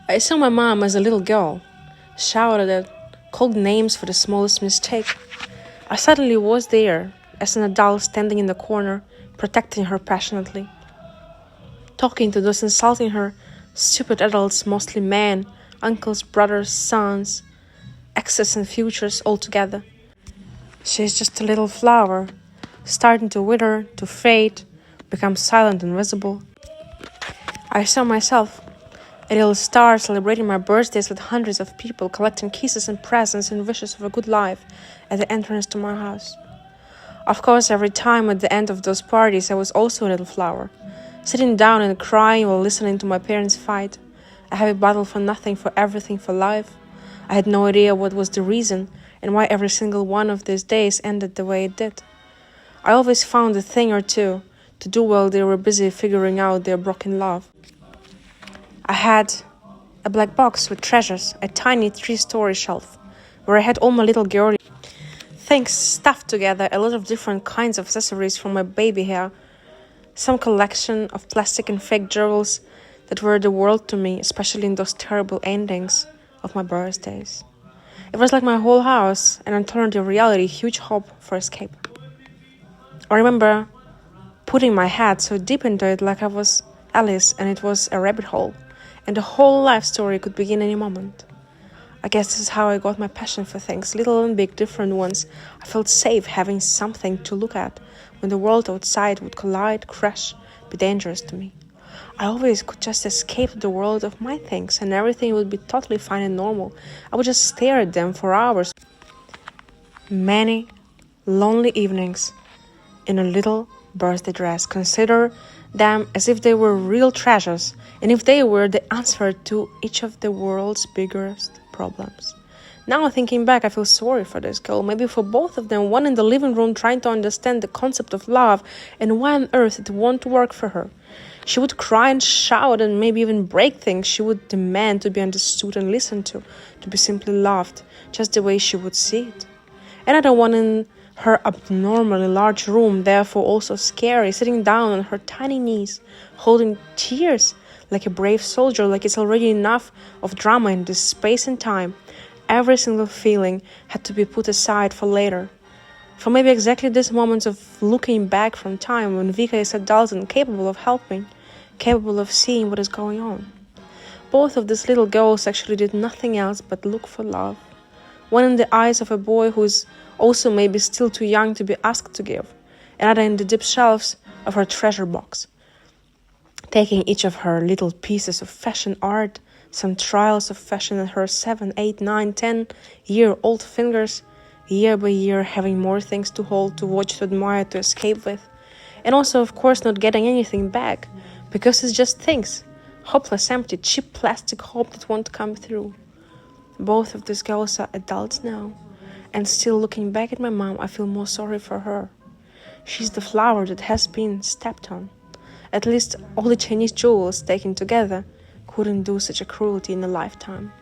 I saw my mom as a little girl, shouted at, called names for the smallest mistake. I suddenly was there, as an adult standing in the corner, protecting her passionately, talking to those insulting her, stupid adults, mostly men, uncles, brothers, sons, exes and futures all together. She's just a little flower, starting to wither, to fade, become silent and visible. I saw myself, a little star celebrating my birthdays with hundreds of people, collecting kisses and presents and wishes of a good life at the entrance to my house. Of course, every time at the end of those parties, I was also a little flower, sitting down and crying while listening to my parents fight. A heavy battle for nothing, for everything, for life. I had no idea what was the reason and why every single one of these days ended the way it did. I always found a thing or two to do while they were busy figuring out their broken love. I had a black box with treasures, a tiny 3-story shelf, where I had all my little girly things stuffed together, a lot of different kinds of accessories from my baby hair, some collection of plastic and fake jewels that were the world to me, especially in those terrible endings of my birthdays. It was like my whole house, an alternative reality, huge hope for escape. I remember putting my head so deep into it like I was Alice and it was a rabbit hole, and the whole life story could begin any moment. I guess this is how I got my passion for things, little and big, different ones. I felt safe having something to look at when the world outside would collide, crash, be dangerous to me. I always could just escape the world of my things and everything would be totally fine and normal. I would just stare at them for hours. Many lonely evenings in a little birthday dress. Consider them as if they were real treasures and if they were the answer to each of the world's biggest problems. Now thinking back, I feel sorry for this girl, maybe for both of them, one in the living room trying to understand the concept of love and why on earth it won't work for her. She would cry and shout and maybe even break things. She would demand to be understood and listened to be simply loved, just the way she would see it. Another one in her abnormally large room, therefore also scary, sitting down on her tiny knees, holding tears like a brave soldier, like it's already enough of drama in this space and time. Every single feeling had to be put aside for later. For maybe exactly this moment of looking back from time when Vika is adult and capable of helping, capable of seeing what is going on. Both of these little girls actually did nothing else but look for love. One in the eyes of a boy who is also maybe still too young to be asked to give, another in the deep shelves of her treasure box, taking each of her little pieces of fashion art, some trials of fashion in her 7, 8, 9, 10-year-old fingers, year by year having more things to hold, to watch, to admire, to escape with. And also, of course, not getting anything back, because it's just things. Hopeless, empty, cheap plastic hope that won't come through. Both of these girls are adults now, and still looking back at my mom, I feel more sorry for her. She's the flower that has been stepped on. At least all the Chinese jewels taken together couldn't do such a cruelty in a lifetime.